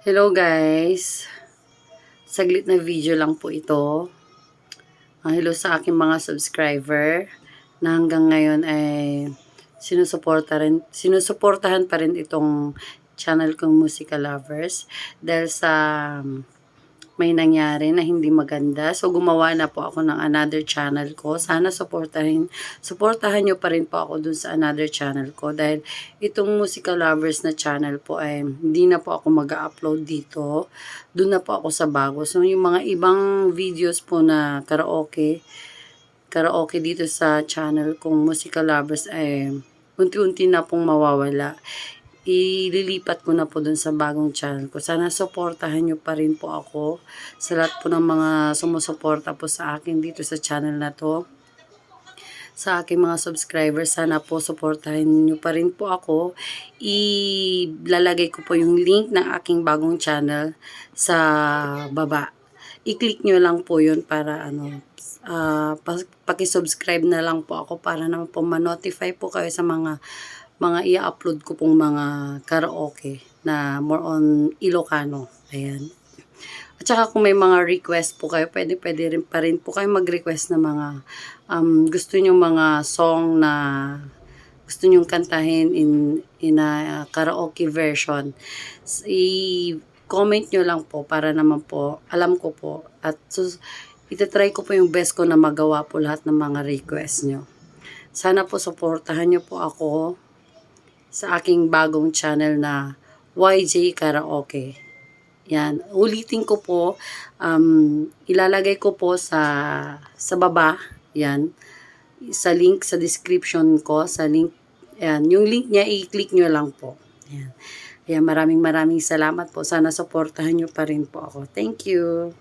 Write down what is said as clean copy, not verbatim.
Hello guys, saglit na video lang po ito. Hello sa aking mga subscriber na hanggang ngayon ay sinusuportahan pa rin itong channel kong Musica Lovers dahil sa may nangyari na hindi maganda. So, gumawa na po ako ng another channel ko. Sana supportahan nyo pa rin po ako dun sa another channel ko. Dahil itong Musica Lovers na channel po ay hindi na po ako mag-upload dito. Dun na po ako sa bago. So, yung mga ibang videos po na karaoke dito sa channel kong Musica Lovers ay unti-unti na pong mawawala. Ililipat ko na po dun sa bagong channel ko. Sana supportahan nyo pa rin po ako sa lahat po ng mga sumusuporta po sa akin dito sa channel na to. Sa aking mga subscribers, sana po supportahan nyo pa rin po ako. Ilalagay ko po yung link ng aking bagong channel sa baba. I-click nyo lang po yun para paki-subscribe na lang po ako para naman po ma-notify po kayo sa mga i-upload ko pong mga karaoke na more on Ilocano. Ayan. At saka kung may mga request po kayo, pwede rin pa rin po kayo mag-request na mga gusto nyo mga song na gusto nyo kantahin in a karaoke version. I-comment nyo lang po para naman po, alam ko po. At itatry ko po yung best ko na magawa po lahat ng mga request nyo. Sana po supportahan nyo po ako sa aking bagong channel na YJ Karaoke. Yan. Ulitin ko po, ilalagay ko po sa baba, yan, sa link sa description ko, sa link, yan, yung link niya, i-click nyo lang po. Yan. Yan, maraming salamat po. Sana supportahan nyo pa rin po ako. Thank you.